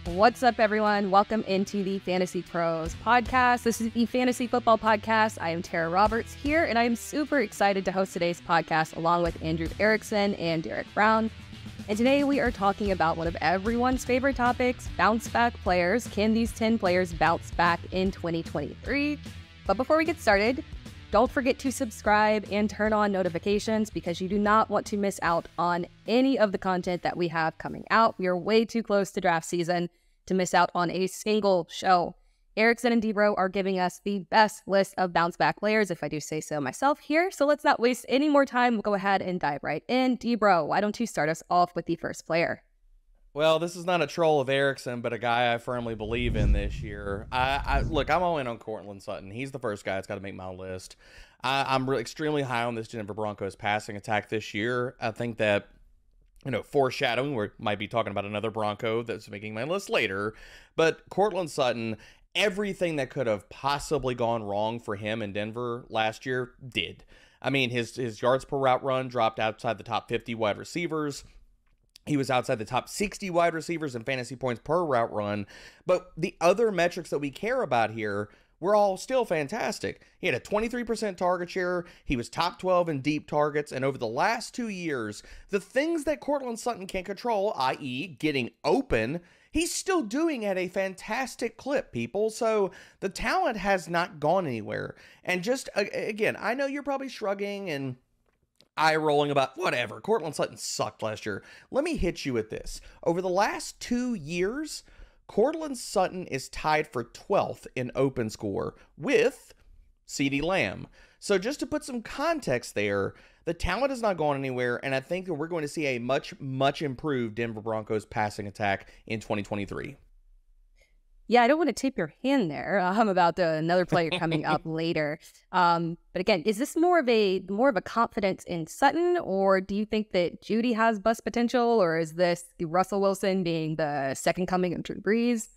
What's up, everyone? Welcome into the Fantasy Pros podcast. This is the Fantasy Football Podcast. I am Tara Roberts here, and I am super excited to host today's podcast along with Andrew Erickson and Derek Brown. And today we are talking about one of everyone's favorite topics, bounce back players. Can these 10 players bounce back in 2023? But before we get started, don't forget to subscribe and turn on notifications because you do not want to miss out on any of the content that we have coming out. We are way too close to draft season to miss out on a single show. Erickson and Debro are giving us the best list of bounce back players, if I do say so myself here. So let's not waste any more time. We'll go ahead and dive right in. Debro, why don't you start us off with the first player? Well, this is not a troll of Erickson, but a guy I firmly believe in this year. Look, I'm all in on Courtland Sutton. He's the first guy that's got to make my list. I'm extremely high on this Denver Broncos passing attack this year. I think that, foreshadowing, we might be talking about another Bronco that's making my list later. But Courtland Sutton, everything that could have possibly gone wrong for him in Denver last year did. I mean, his yards per route run dropped outside the top 50 wide receivers. He was outside the top 60 wide receivers in fantasy points per route run. But the other metrics that we care about here were all still fantastic. He had a 23% target share. He was top 12 in deep targets. And over the last 2 years, the things that Courtland Sutton can't control, i.e. getting open, he's still doing at a fantastic clip, people. So the talent has not gone anywhere. And just, again, I know you're probably shrugging and eye-rolling about whatever. Courtland Sutton sucked last year. Let me hit you with this. Over the last 2 years, Courtland Sutton is tied for 12th in open score with CeeDee Lamb. So just to put some context there, the talent has not gone anywhere, and I think that we're going to see a much, much improved Denver Broncos passing attack in 2023. Yeah, I don't want to tip your hand there about another player coming up later. But again, is this more of a confidence in Sutton, or do you think that Judy has bust potential, or is this Russell Wilson being the second coming of Drew Brees?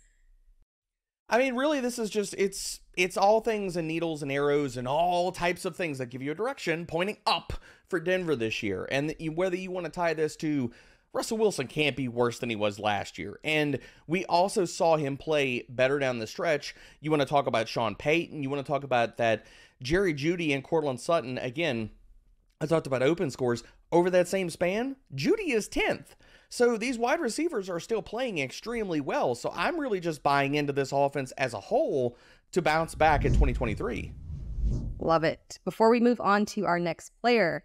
I mean, really, this is just, it's all things and needles and arrows and all types of things that give you a direction pointing up for Denver this year. And whether you want to tie this to Russell Wilson can't be worse than he was last year. And we also saw him play better down the stretch. You want to talk about Sean Payton. You want to talk about that Jerry Jeudy and Courtland Sutton. Again, I talked about open scores. Over that same span, Jeudy is 10th. So these wide receivers are still playing extremely well. So I'm really just buying into this offense as a whole to bounce back in 2023. Love it. Before we move on to our next player,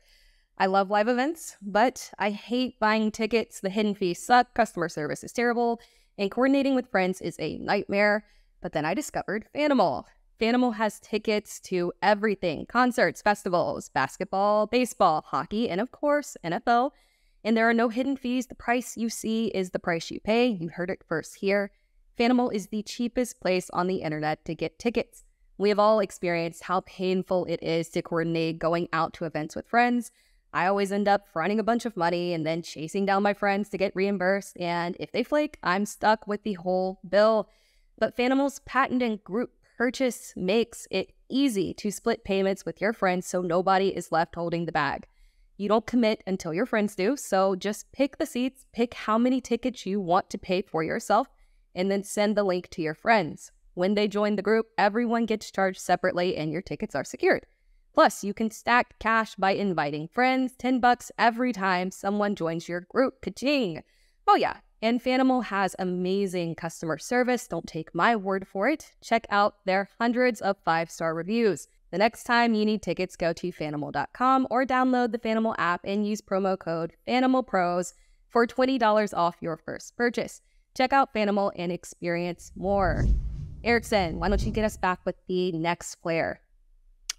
I love live events, but I hate buying tickets. The hidden fees suck, customer service is terrible, and coordinating with friends is a nightmare. But then I discovered Fanimal. Fanimal has tickets to everything: concerts, festivals, basketball, baseball, hockey, and of course, NFL. And there are no hidden fees. The price you see is the price you pay. You heard it first here. Fanimal is the cheapest place on the internet to get tickets. We have all experienced how painful it is to coordinate going out to events with friends. I always end up fronting a bunch of money and then chasing down my friends to get reimbursed. And if they flake, I'm stuck with the whole bill. But Fanimal's patented group purchase makes it easy to split payments with your friends so nobody is left holding the bag. You don't commit until your friends do. So just pick the seats, pick how many tickets you want to pay for yourself, and then send the link to your friends. When they join the group, everyone gets charged separately and your tickets are secured. Plus, you can stack cash by inviting friends, $10 every time someone joins your group. Ka-ching! Oh yeah, and Fanimal has amazing customer service. Don't take my word for it. Check out their hundreds of 5-star reviews. The next time you need tickets, go to Fanimal.com or download the Fanimal app and use promo code FanimalPros for $20 off your first purchase. Check out Fanimal and experience more. Erickson, why don't you get us back with the next player?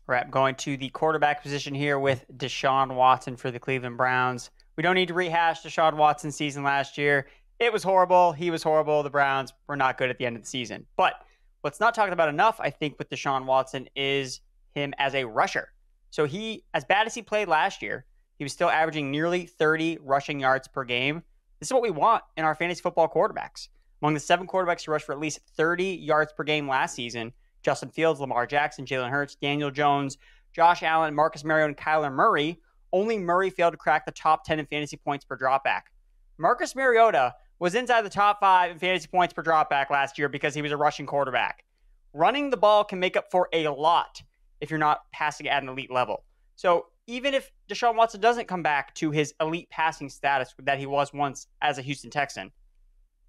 Right, going to the quarterback position here with Deshaun Watson for the Cleveland Browns. We don't need to rehash Deshaun Watson's season last year. It was horrible. He was horrible. The Browns were not good at the end of the season. But what's not talked about enough, I think, with Deshaun Watson is him as a rusher. So he, as bad as he played last year, he was still averaging nearly 30 rushing yards per game. This is what we want in our fantasy football quarterbacks. Among the 7 quarterbacks who rushed for at least 30 yards per game last season, Justin Fields, Lamar Jackson, Jalen Hurts, Daniel Jones, Josh Allen, Marcus Mariota, and Kyler Murray. Only Murray failed to crack the top 10 in fantasy points per dropback. Marcus Mariota was inside the top 5 in fantasy points per dropback last year because he was a rushing quarterback. Running the ball can make up for a lot if you're not passing at an elite level. So even if Deshaun Watson doesn't come back to his elite passing status that he was once as a Houston Texan,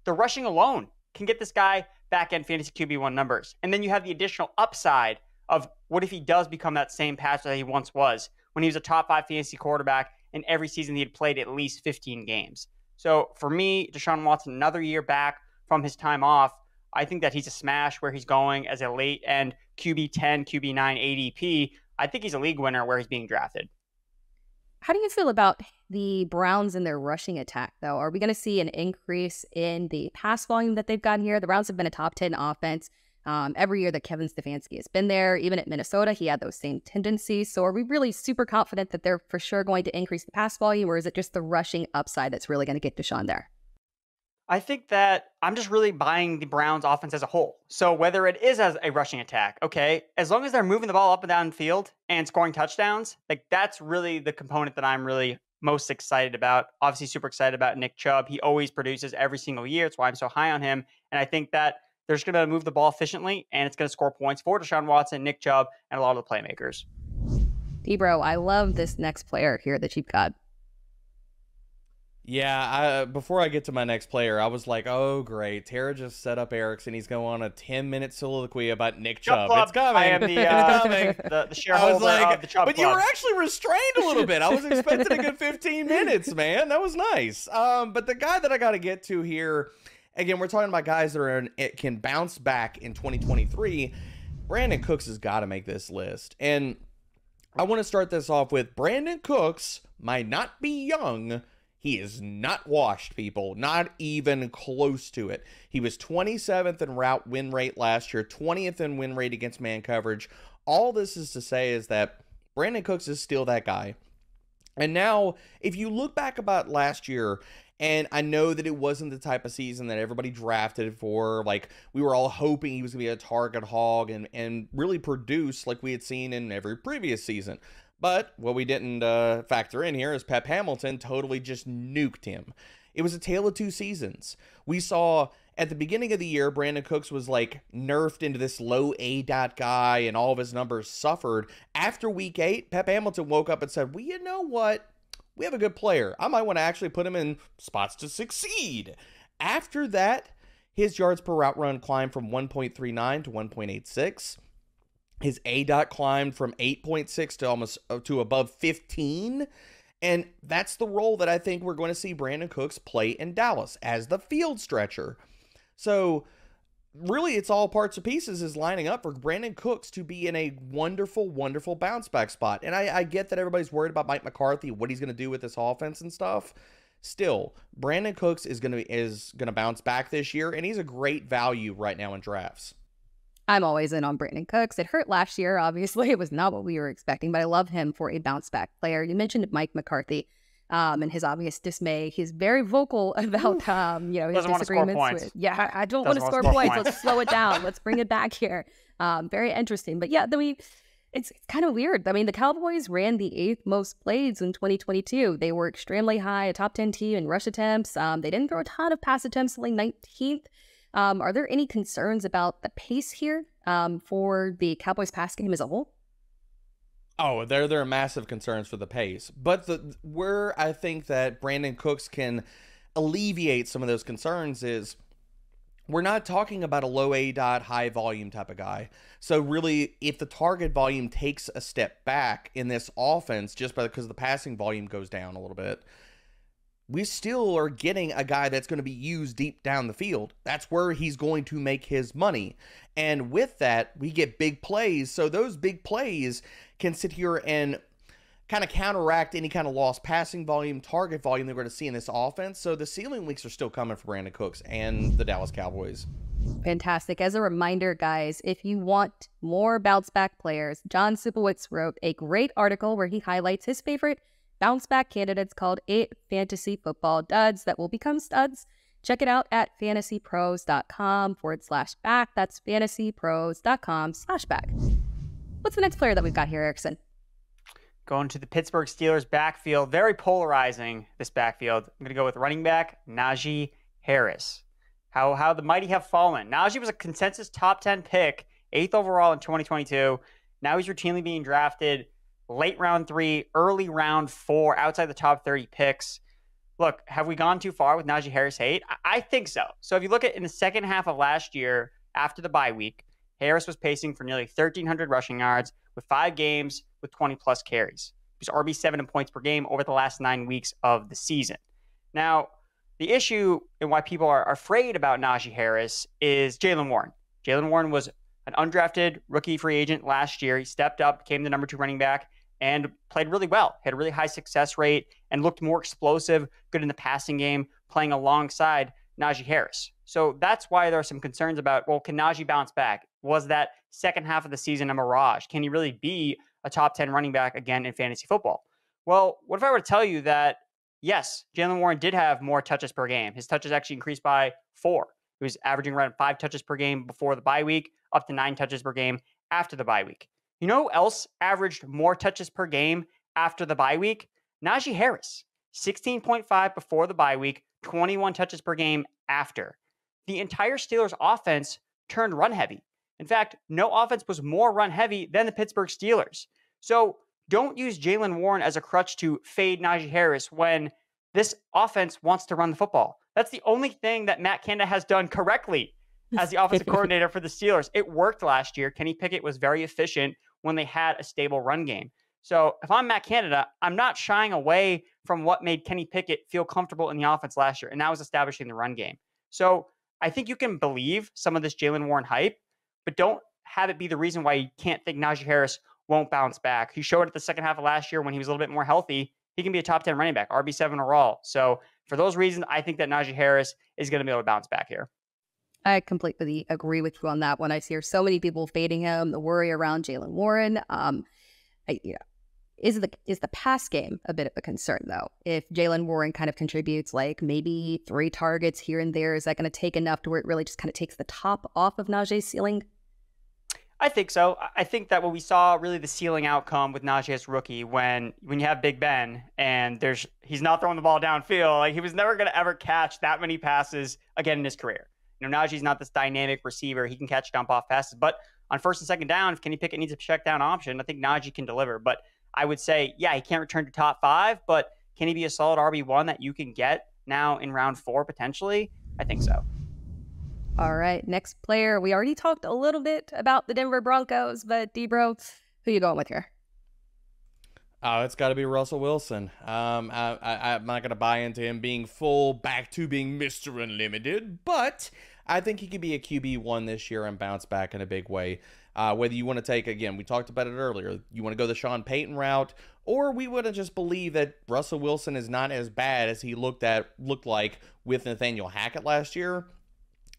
the rushing alone can get this guy back-end fantasy QB1 numbers. And then you have the additional upside of what if he does become that same passer that he once was when he was a top 5 fantasy quarterback and every season he had played at least 15 games. So for me, Deshaun Watson, another year back from his time off, I think that he's a smash where he's going as a late-end QB10, QB9 ADP. I think he's a league winner where he's being drafted. How do you feel about the Browns and their rushing attack, though? Are we going to see an increase in the pass volume that they've got here? The Browns have been a top 10 offense every year that Kevin Stefanski has been there. Even at Minnesota, he had those same tendencies. So are we really super confident that they're for sure going to increase the pass volume, or is it just the rushing upside that's really going to get Deshaun there? I think that I'm just really buying the Browns offense as a whole. So whether it is as a rushing attack, okay, as long as they're moving the ball up and down the field and scoring touchdowns, like that's really the component that I'm really most excited about. Obviously super excited about Nick Chubb. He always produces every single year. It's why I'm so high on him. And I think that they're just going to move the ball efficiently and it's going to score points for Deshaun Watson, Nick Chubb, and a lot of the playmakers. D-Bro, I love this next player here that you've got. Yeah, before I get to my next player, I was like, oh, great. Tara just set up Erickson. He's going on a 10-minute soliloquy about Nick Chubb. It's coming. I am the shareholder of the Chubb But Club. you were actually restrained a little bit. I was expecting a good 15 minutes, man. That was nice. But the guy that I got to get to here, again, we're talking about guys that can bounce back in 2023. Brandin Cooks has got to make this list. And I want to start this off with Brandin Cooks might not be young. He is not washed, people. Not even close to it. He was 27th in route win rate last year, 20th in win rate against man coverage. All this is to say is that Brandin Cooks is still that guy. And now, if you look back about last year, and I know that it wasn't the type of season that everybody drafted for. Like, we were all hoping he was going to be a target hog and really produce like we had seen in every previous season. But what we didn't factor in here is Pep Hamilton totally just nuked him. It was a tale of two seasons. We saw at the beginning of the year, Brandin Cooks was like nerfed into this low A-dot guy and all of his numbers suffered. After week 8, Pep Hamilton woke up and said, well, you know what? We have a good player. I might want to actually put him in spots to succeed. After that, his yards per route run climbed from 1.39 to 1.86. His A-dot climbed from 8.6 to almost to above 15. And that's the role that I think we're going to see Brandin Cooks play in Dallas as the field stretcher. So really, it's all parts and pieces is lining up for Brandin Cooks to be in a wonderful, wonderful bounce back spot. And I get that everybody's worried about Mike McCarthy, what he's going to do with this offense and stuff. Still, Brandin Cooks is going to bounce back this year, and he's a great value right now in drafts. I'm always in on Brandin Cooks. It hurt last year, obviously. It was not what we were expecting, but I love him for a bounce-back player. You mentioned Mike McCarthy and his obvious dismay. He's very vocal about, his disagreements with... Yeah, I don't want to score points. Let's slow it down. Let's bring it back here. Very interesting. But yeah, it's kind of weird. I mean, the Cowboys ran the 8th most plays in 2022. They were extremely high, a top 10 team in rush attempts. They didn't throw a ton of pass attempts, only 19th. Are there any concerns about the pace here for the Cowboys pass game as a whole? Oh, there are massive concerns for the pace. But where I think that Brandin Cooks can alleviate some of those concerns is we're not talking about a low A-dot, high volume type of guy. So really, if the target volume takes a step back in this offense just because the passing volume goes down a little bit, we still are getting a guy that's going to be used deep down the field. That's where he's going to make his money. And with that, we get big plays. So those big plays can sit here and kind of counteract any kind of lost passing volume, target volume that we're going to see in this offense. So the ceiling weeks are still coming for Brandin Cooks and the Dallas Cowboys. Fantastic. As a reminder, guys, if you want more bounce back players, John Sipowicz wrote a great article where he highlights his favorite bounce back candidates called 8 Fantasy Football Duds that will become studs. Check it out at fantasypros.com/back. That's fantasypros.com/back. What's the next player that we've got here, Erickson? Going to the Pittsburgh Steelers backfield. Very polarizing, this backfield. I'm going to go with running back Najee Harris. How the mighty have fallen. Najee was a consensus top 10 pick, 8th overall in 2022. Now he's routinely being drafted late round 3, early round 4, outside the top 30 picks. Look, have we gone too far with Najee Harris hate? I think so. So if you look at in the second half of last year, after the bye week, Harris was pacing for nearly 1,300 rushing yards with 5 games with 20-plus carries. He was RB7 in points per game over the last 9 weeks of the season. Now, the issue and why people are afraid about Najee Harris is Jaylen Warren. Jaylen Warren was an undrafted rookie free agent last year. He stepped up, became the number 2 running back, and played really well. Had a really high success rate and looked more explosive, good in the passing game, playing alongside Najee Harris. So that's why there are some concerns about, well, can Najee bounce back? Was that second half of the season a mirage? Can he really be a top 10 running back again in fantasy football? Well, what if I were to tell you that, yes, Jaylen Warren did have more touches per game. His touches actually increased by 4. He was averaging around 5 touches per game before the bye week, up to 9 touches per game after the bye week. You know who else averaged more touches per game after the bye week? Najee Harris, 16.5 before the bye week, 21 touches per game after. The entire Steelers offense turned run heavy. In fact, no offense was more run heavy than the Pittsburgh Steelers. So don't use Jaylen Warren as a crutch to fade Najee Harris when this offense wants to run the football. That's the only thing that Matt Canada has done correctly as the offensive coordinator for the Steelers. It worked last year. Kenny Pickett was very efficient when they had a stable run game. So if I'm Matt Canada, I'm not shying away from what made Kenny Pickett feel comfortable in the offense last year, and that was establishing the run game. So I think you can believe some of this Jaylen Warren hype, but don't have it be the reason why you can't think Najee Harris won't bounce back. He showed it the second half of last year when he was a little bit more healthy. He can be a top 10 running back, RB7 overall. So for those reasons, I think that Najee Harris is going to be able to bounce back here. I completely agree with you on that one. I hear so many people fading him, the worry around Jaylen Warren. Is the pass game a bit of a concern, though? If Jaylen Warren kind of contributes like maybe 3 targets here and there, is that going to take enough to where it really just kind of takes the top off of Najee's ceiling? I think so. I think that what we saw really the ceiling outcome with Najee as rookie when you have Big Ben and he's not throwing the ball downfield, like he was never going to ever catch that many passes again in his career. You know, Najee's not this dynamic receiver. He can catch dump off passes, but on first and second down, if Kenny Pickett needs a check down option, I think Najee can deliver. But I would say, yeah, he can't return to top 5, but can he be a solid RB1 that you can get now in round 4 potentially? I think so. All right, next player. We already talked a little bit about the Denver Broncos, but D-Bro, who you going with here? Oh, it's got to be Russell Wilson. I'm not going to buy into him being full back to being Mr. Unlimited, but I think he could be a QB1 this year and bounce back in a big way. Whether you want to take, again, we talked about it earlier, you want to go the Sean Payton route, or we want to just believe that Russell Wilson is not as bad as he looked like with Nathaniel Hackett last year.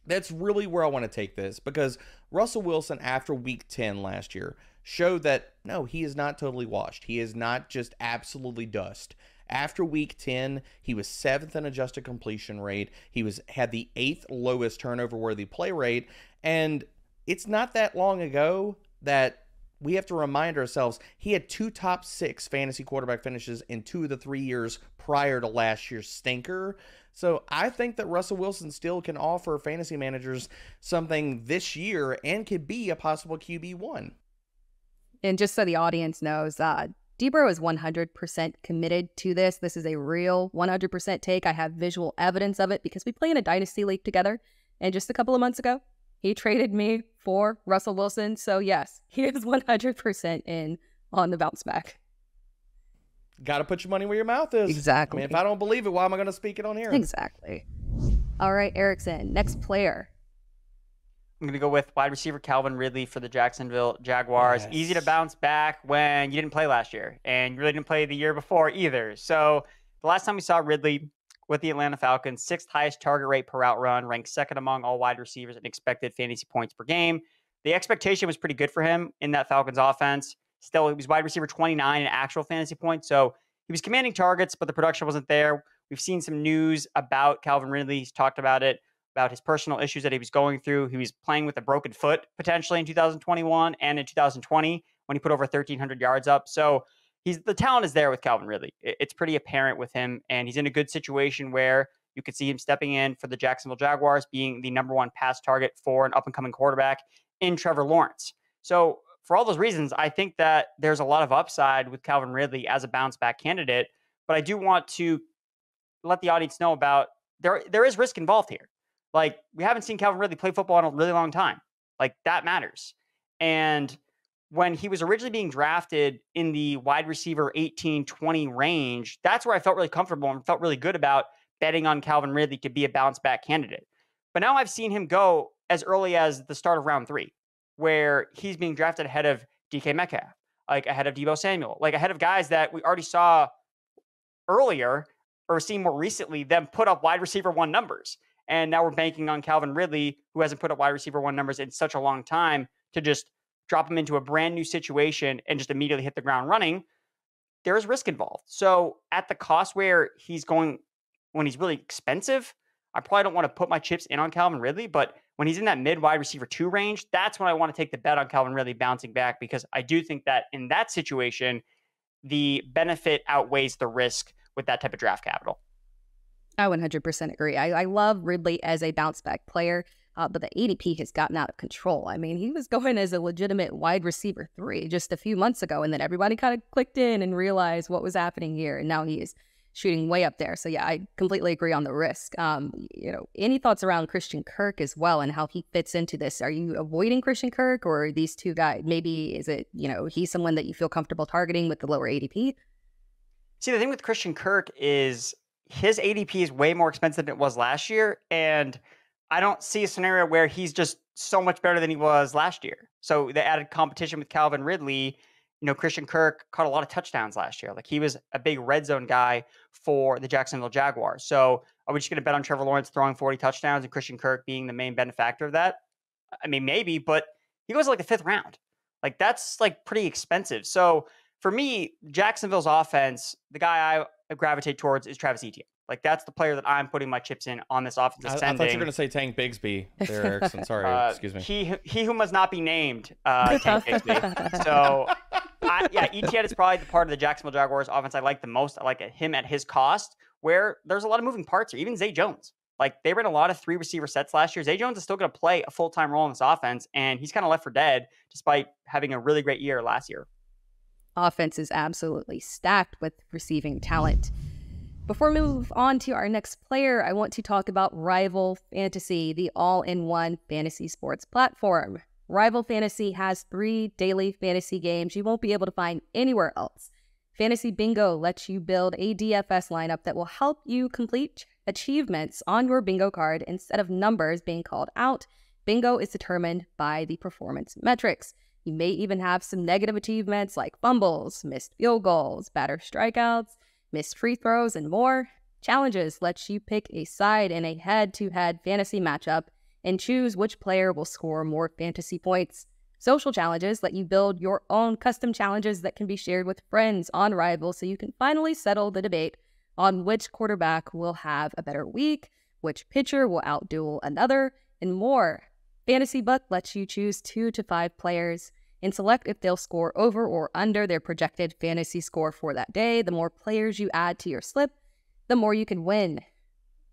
That's really where I want to take this, because Russell Wilson, after week 10 last year, showed that, no, he is not totally washed. He is not just absolutely dust. After week 10, he was 7th in adjusted completion rate. He had the 8th lowest turnover-worthy play rate, and it's not that long ago that we have to remind ourselves he had 2 top 6 fantasy quarterback finishes in 2 of the 3 years prior to last year's stinker. So I think that Russell Wilson still can offer fantasy managers something this year and could be a possible QB1. And just so the audience knows, D-Bro is 100% committed to this. This is a real 100% take. I have visual evidence of it because we play in a dynasty league together. And just a couple of months ago, he traded me for Russell Wilson. So yes, he is 100% in on the bounce back. Got to put your money where your mouth is. Exactly. I mean, if I don't believe it, why am I going to speak it on here? Exactly. All right, Erickson, next player. I'm going to go with wide receiver Calvin Ridley for the Jacksonville Jaguars. Yes. Easy to bounce back when you didn't play last year, and you really didn't play the year before either. So the last time we saw Ridley with the Atlanta Falcons, 6th highest target rate per route run, ranked 2nd among all wide receivers in expected fantasy points per game. The expectation was pretty good for him in that Falcons offense. Still, he was wide receiver 29 in actual fantasy points, so he was commanding targets, but the production wasn't there. We've seen some news about Calvin Ridley. He's talked about it, about his personal issues that he was going through. He was playing with a broken foot potentially in 2021 and in 2020 when he put over 1,300 yards up. So the talent is there with Calvin Ridley. It's pretty apparent with him, and he's in a good situation where You could see him stepping in for the Jacksonville Jaguars, being the number one pass target for an up-and-coming quarterback in Trevor Lawrence. So for all those reasons, I think that there's a lot of upside with Calvin Ridley as a bounce-back candidate. But I do want to let the audience know about there is risk involved here. Like, we haven't seen Calvin Ridley play football in a really long time. Like, that matters. And when he was originally being drafted in the wide receiver 18-20 range, that's where I felt really comfortable and felt really good about betting on Calvin Ridley to be a bounce back candidate. But now I've seen him go as early as the start of round 3, where he's being drafted ahead of DK Metcalf, like ahead of Deebo Samuel, like ahead of guys that we already saw earlier or seen more recently them put up wide receiver 1 numbers. And now we're banking on Calvin Ridley, who hasn't put up wide receiver 1 numbers in such a long time, to just drop him into a brand new situation and just immediately hit the ground running. There is risk involved. So at the cost where he's going, when he's really expensive, I probably don't want to put my chips in on Calvin Ridley, but when he's in that mid wide receiver 2 range, that's when I want to take the bet on Calvin Ridley bouncing back, because I do think that in that situation, the benefit outweighs the risk with that type of draft capital. I 100% agree. I love Ridley as a bounce back player, but the ADP has gotten out of control. I mean, he was going as a legitimate wide receiver 3 just a few months ago, and then everybody kind of clicked in and realized what was happening here, and now he is shooting way up there. So yeah, I completely agree on the risk. Any thoughts around Christian Kirk as well and how he fits into this? Are you avoiding Christian Kirk, or are these two guys? Maybe is it, he's someone that you feel comfortable targeting with the lower ADP? See, the thing with Christian Kirk is his ADP is way more expensive than it was last year. And I don't see a scenario where he's just so much better than he was last year. So the added competition with Calvin Ridley, Christian Kirk caught a lot of touchdowns last year. Like, he was a big red zone guy for the Jacksonville Jaguars. So are we just going to bet on Trevor Lawrence throwing 40 touchdowns and Christian Kirk being the main benefactor of that? I mean, maybe, but he goes like the 5th round. Like, that's like pretty expensive. So for me, Jacksonville's offense, the guy I gravitate towards is Travis Etienne. Like, that's the player that I'm putting my chips in on this offense. I thought you were going to say Tank Bigsby there, Erickson. Sorry, excuse me. He who must not be named, Tank Bigsby. So, Etienne is probably the part of the Jacksonville Jaguars offense I like the most. I like him at his cost, where there's a lot of moving parts here. Even Zay Jones. Like, they ran a lot of 3 receiver sets last year. Zay Jones is still going to play a full-time role in this offense, and he's kind of left for dead despite having a really great year last year. Offense is absolutely stacked with receiving talent. Before we move on to our next player, I want to talk about Rival Fantasy, the all-in-one fantasy sports platform. Rival Fantasy has 3 daily fantasy games you won't be able to find anywhere else. Fantasy Bingo lets you build a DFS lineup that will help you complete achievements on your bingo card instead of numbers being called out. Bingo is determined by the performance metrics. You may even have some negative achievements like fumbles, missed field goals, batter strikeouts, missed free throws, and more. Challenges lets you pick a side in a head-to-head fantasy matchup and choose which player will score more fantasy points. Social challenges let you build your own custom challenges that can be shared with friends on Rival, so you can finally settle the debate on which quarterback will have a better week, which pitcher will outduel another, and more. Fantasy Book lets you choose 2 to 5 players and select if they'll score over or under their projected fantasy score for that day. The more players you add to your slip, the more you can win.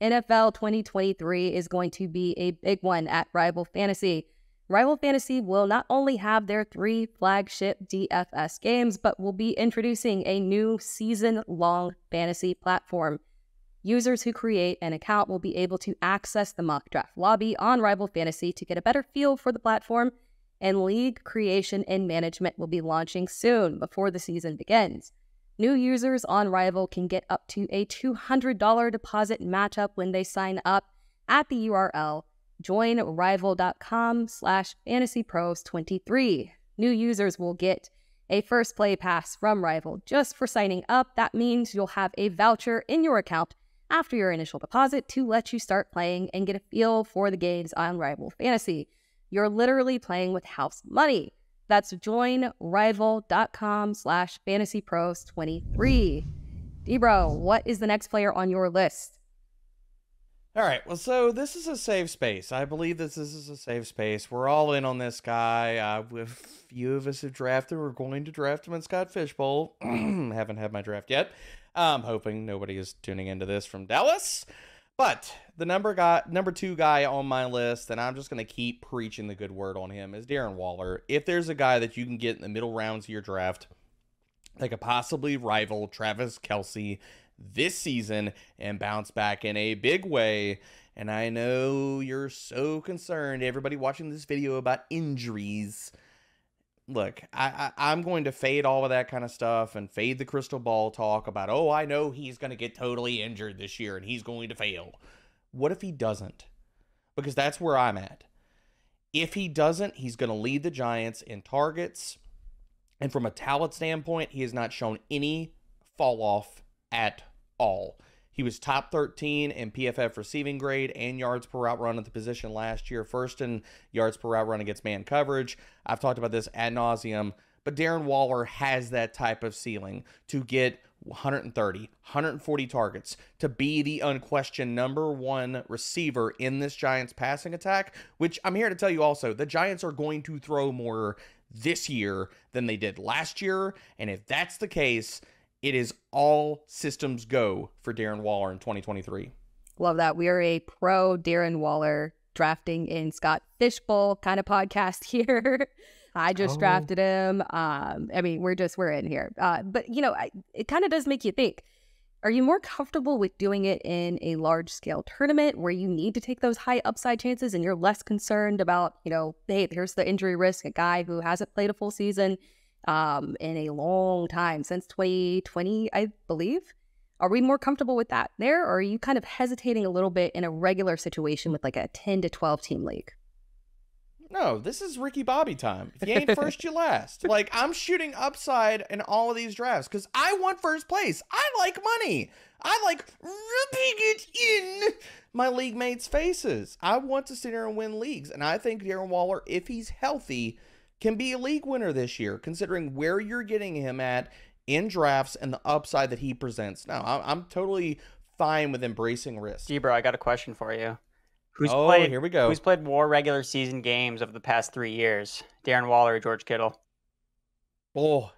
NFL 2023 is going to be a big one at Rival Fantasy. Rival Fantasy will not only have their 3 flagship DFS games, but will be introducing a new season-long fantasy platform. Users who create an account will be able to access the mock draft lobby on Rival Fantasy to get a better feel for the platform, and league creation and management will be launching soon before the season begins. New users on Rival can get up to a $200 deposit matchup when they sign up at the URL joinrival.com/fantasypros23. New users will get a first play pass from Rival just for signing up. That means you'll have a voucher in your account after your initial deposit to let you start playing and get a feel for the games on Rival Fantasy. You're literally playing with house money. That's joinrival.com/fantasypros23. Debro, what is the next player on your list? All right, well, so this is a safe space. I believe this is a safe space. We're all in on this guy. A few of us have drafted. We're going to draft him in Scott Fishbowl. Haven't had my draft yet. I'm hoping nobody is tuning into this from Dallas. But the number 2 guy on my list, and I'm just going to keep preaching the good word on him, is Darren Waller. If there's a guy that you can get in the middle rounds of your draft that could possibly rival Travis Kelce this season and bounce back in a big way, and I know you're so concerned, everybody watching this video, about injuries. Look, I'm going to fade all of that kind of stuff and fade the crystal ball talk about, oh, I know he's going to get totally injured this year and he's going to fail. What if he doesn't? Because that's where I'm at. If he doesn't, he's going to lead the Giants in targets. And from a talent standpoint, he has not shown any fall off at all. He was top 13 in PFF receiving grade and yards per route run at the position last year. First in yards per route run against man coverage. I've talked about this ad nauseum, but Darren Waller has that type of ceiling to get 130, 140 targets, to be the unquestioned number 1 receiver in this Giants passing attack, which I'm here to tell you also, the Giants are going to throw more this year than they did last year. And if that's the case, it is all systems go for Darren Waller in 2023. Love that. We are a pro Darren Waller drafting in Scott Fishbowl kind of podcast here. I just drafted him. I mean, we're in here. But, you know, it kind of does make you think. Are you more comfortable with doing it in a large scale tournament where you need to take those high upside chances and you're less concerned about, you know, hey, here's the injury risk, a guy who hasn't played a full season in a long time, since 2020, I believe? Are we more comfortable with that there, or are you kind of hesitating a little bit in a regular situation with like a 10 to 12 team league? No, this is Ricky Bobby time. If you ain't first, you last. Like, I'm shooting upside in all of these drafts because I want first place. I like money. I like rubbing it in my league mates' faces. I want to sit here and win leagues. And I think Darren Waller, if he's healthy, can be a league winner this year, considering where you're getting him at in drafts and the upside that he presents. Now, I'm totally fine with embracing risk. Debro, I got a question for you. Here we go. Who's played more regular season games over the past 3 years? Darren Waller or George Kittle? Oh,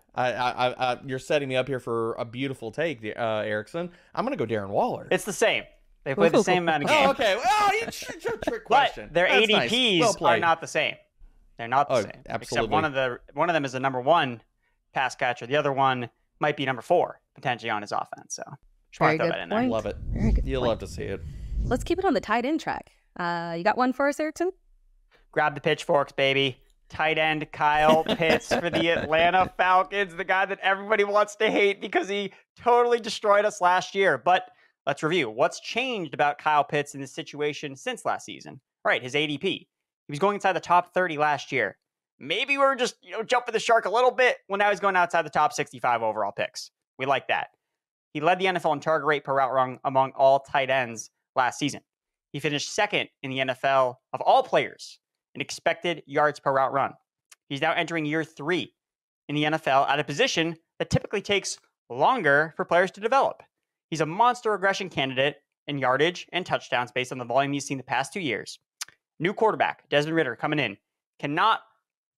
you're setting me up here for a beautiful take, Erickson. I'm going to go Darren Waller. It's the same. They play the same amount of games. Oh, okay. Well, it's a trick question. But their That's ADPs nice. are not the same. They're not the same. Absolutely. Except one of them is a number 1 pass catcher. The other one might be number 4 potentially on his offense. So just want to throw that in there. Love it. You'll love to see it. Let's keep it on the tight end track. You got one for us, Erickson? Grab the pitchforks, baby. Tight end Kyle Pitts for the Atlanta Falcons, the guy that everybody wants to hate because he totally destroyed us last year. But let's review. What's changed about Kyle Pitts in this situation since last season? All right, his ADP. He was going inside the top 30 last year. Maybe we were just, jumping the shark a little bit. Well, now he's going outside the top 65 overall picks. We like that. He led the NFL in target rate per route run among all tight ends last season. He finished second in the NFL of all players in expected yards per route run. He's now entering year 3 in the NFL at a position that typically takes longer for players to develop. He's a monster regression candidate in yardage and touchdowns based on the volume he's seen the past 2 years. New quarterback, Desmond Ridder, coming in, cannot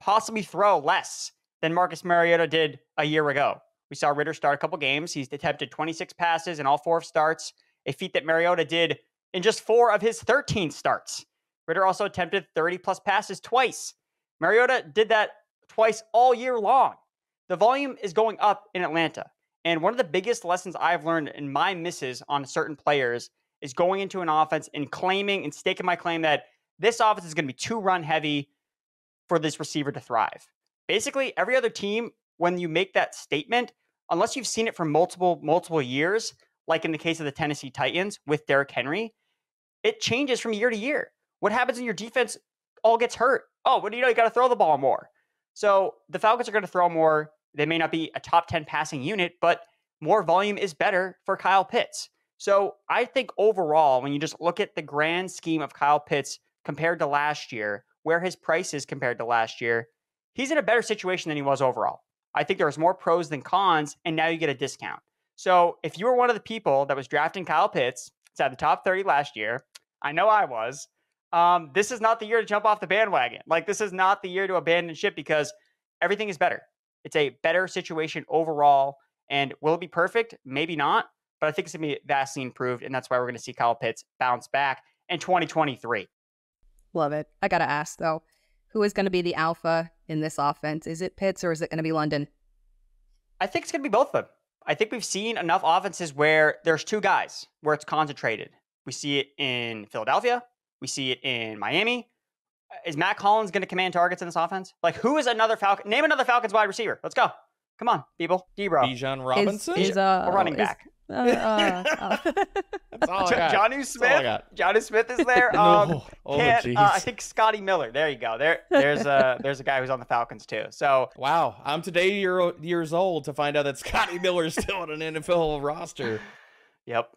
possibly throw less than Marcus Mariota did a year ago. We saw Ridder start a couple games. He's attempted 26 passes in all 4 starts, a feat that Mariota did in just 4 of his 13 starts. Ridder also attempted 30-plus passes twice. Mariota did that twice all year long. The volume is going up in Atlanta. And one of the biggest lessons I've learned in my misses on certain players is going into an offense and claiming and staking my claim that this offense is going to be too run heavy for this receiver to thrive. Basically, every other team, when you make that statement, unless you've seen it for multiple years, like in the case of the Tennessee Titans with Derrick Henry, it changes from year to year. What happens when your defense all gets hurt? Oh, what do you know? You got to throw the ball more. So the Falcons are going to throw more. They may not be a top 10 passing unit, but more volume is better for Kyle Pitts. So I think overall, when you just look at the grand scheme of Kyle Pitts compared to last year, where his price is compared to last year, he's in a better situation than he was overall. I think there's more pros than cons, and now you get a discount. So if you were one of the people that was drafting Kyle Pitts, it's at the top 30 last year, I know I was, this is not the year to jump off the bandwagon. Like, this is not the year to abandon ship because everything is better. It's a better situation overall. And will it be perfect? Maybe not. but I think it's going to be vastly improved, and that's why we're going to see Kyle Pitts bounce back in 2023. Love it. I got to ask, though, who is going to be the alpha in this offense? Is it Pitts or is it going to be London? I think it's going to be both of them. I think we've seen enough offenses where there's two guys, where it's concentrated. We see it in Philadelphia. We see it in Miami. Is Matt Collins going to command targets in this offense? Like, who is another Falcon? Name another Falcons wide receiver. Let's go. Come on, people. D-Bro. Bijan Robinson? A running back. That's all I got. Johnny Smith. Johnny Smith is there. I think Scotty Miller. There you go. There's a guy who's on the Falcons too. So wow, I'm today years old to find out that Scotty Miller is still on an NFL roster. Yep.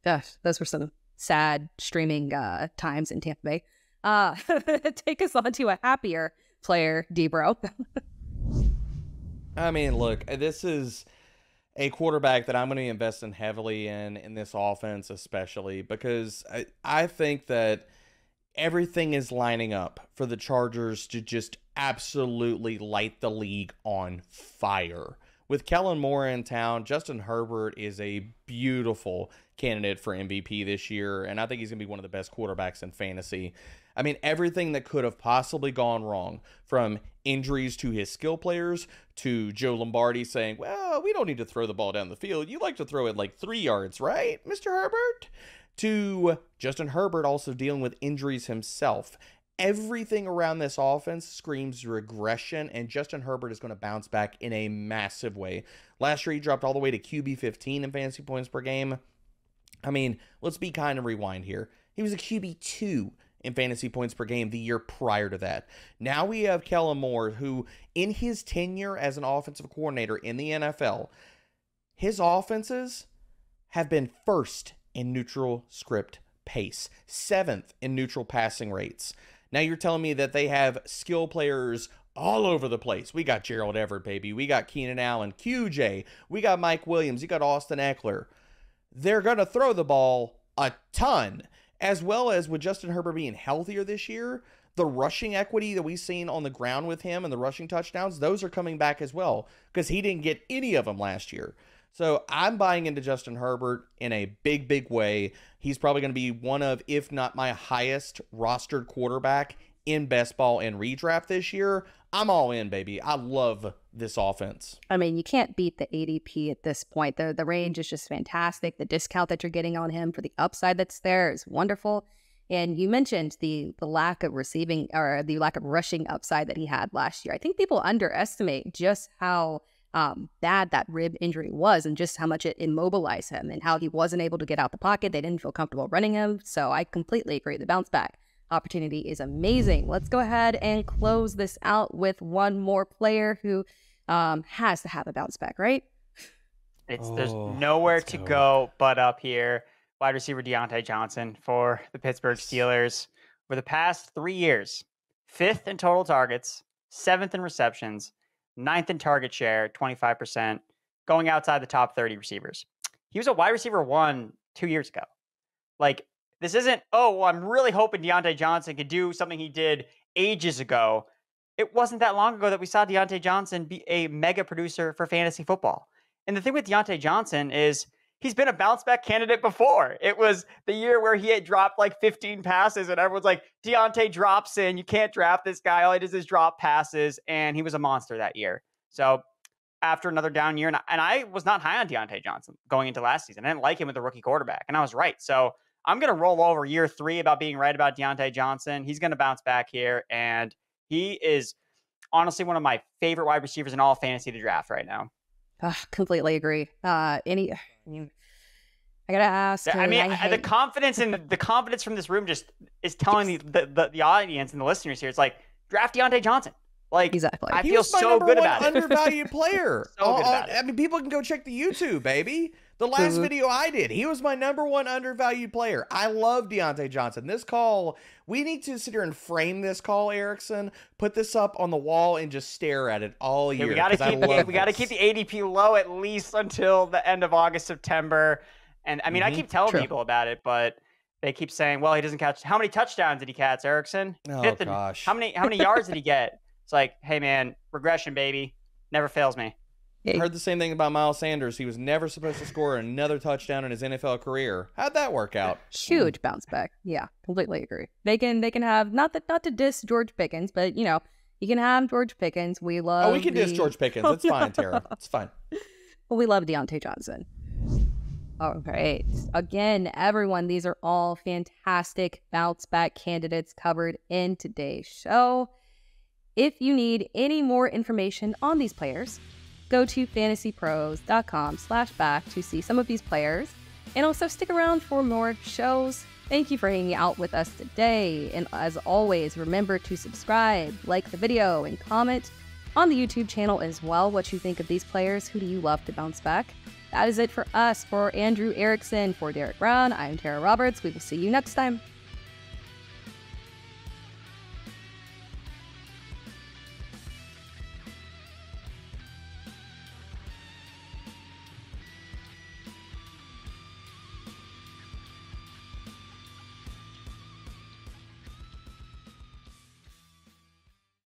Gosh, those were some sad streaming times in Tampa Bay. Take us on to a happier player, D-Bro. I mean, look, this is a quarterback that I'm going to invest in heavily in this offense, especially because I think that everything is lining up for the Chargers to just absolutely light the league on fire. With Kellen Moore in town, Justin Herbert is a beautiful candidate for MVP this year, and I think he's going to be one of the best quarterbacks in fantasy. I mean, everything that could have possibly gone wrong, from injuries to his skill players, to Joe Lombardi saying, well, we don't need to throw the ball down the field. You like to throw it like 3 yards, right, Mr. Herbert? To Justin Herbert also dealing with injuries himself. Everything around this offense screams regression, and Justin Herbert is going to bounce back in a massive way. Last year, he dropped all the way to QB 15 in fantasy points per game. I mean, let's be kind and rewind here. He was a QB 2 in fantasy points per game the year prior to that. Now we have Kellen Moore, who in his tenure as an offensive coordinator in the NFL, his offenses have been first in neutral script pace, 7th in neutral passing rates. Now you're telling me that they have skill players all over the place. We got Gerald Everett, baby. We got Keenan Allen, QJ. We got Mike Williams. You got Austin Eckler. They're going to throw the ball a ton. As well as with Justin Herbert being healthier this year, the rushing equity that we've seen on the ground with him and the rushing touchdowns, those are coming back as well because he didn't get any of them last year. So I'm buying into Justin Herbert in a big, big way. He's probably going to be one of, if not my highest rostered quarterback in best ball and redraft this year. I'm all in, baby. I love this offense. I mean, you can't beat the ADP at this point. The range is just fantastic. The discount that you're getting on him for the upside that's there is wonderful. And you mentioned the lack of receiving or the lack of rushing upside that he had last year. I think people underestimate just how bad that rib injury was and just how much it immobilized him and how he wasn't able to get out the pocket. They didn't feel comfortable running him. So I completely agree. The bounce back opportunity is amazing. Let's go ahead and close this out with one more player who has to have a bounce back, right? There's nowhere to go but up here. Wide receiver Deontay Johnson for the Pittsburgh Steelers. For the past 3 years, 5th in total targets, 7th in receptions, 9th in target share, 25%, going outside the top 30 receivers. He was a wide receiver 1 2 years ago. Like, this isn't, I'm really hoping Deontay Johnson could do something he did ages ago. It wasn't that long ago that we saw Deontay Johnson be a mega producer for fantasy football. And the thing with Deontay Johnson is he's been a bounce back candidate before. It was the year where he had dropped like 15 passes and everyone's like, Deontay drops in. You can't draft this guy. All he does is drop passes. And he was a monster that year. So after another down year, and I was not high on Deontay Johnson going into last season. I didn't like him with the rookie quarterback. And I was right. So I'm going to roll over year 3 about being right about Deontay Johnson. He's going to bounce back here. And he is honestly one of my favorite wide receivers in all of fantasy to draft right now. Completely agree. I gotta ask. The confidence from this room just is telling the audience and the listeners here. It's like, draft Deontay Johnson. Like, exactly. I feel so good about it. Undervalued player. So good about it. I mean, people can go check the YouTube, baby. The last video I did, he was my #1 undervalued player. I love Deontay Johnson. This call, we need to sit here and frame this call, Erickson. Put this up on the wall and just stare at it all year. We got to keep the ADP low at least until the end of August, September. And I mean, I keep telling people about it, but they keep saying, well, he doesn't catch. How many touchdowns did he catch, Erickson? Oh, gosh. How many yards did he get? It's like, hey, man, regression, baby. Never fails me. I heard the same thing about Miles Sanders. He was never supposed to score another touchdown in his NFL career. How'd that work out? Huge bounce back. Yeah, completely agree. They can have not to diss George Pickens, but you can have George Pickens. We love. We can diss George Pickens. It's fine, Tara. It's fine. But we love Deontay Johnson. All right. Again, everyone, these are all fantastic bounce back candidates covered in today's show. If you need any more information on these players, go to fantasypros.com/back to see some of these players, and also stick around for more shows. Thank you for hanging out with us today. And as always, remember to subscribe, like the video, and comment on the YouTube channel as well what you think of these players. Who do you love to bounce back? That is it for us. For Andrew Erickson, for Derek Brown, I'm Tara Roberts. We will see you next time.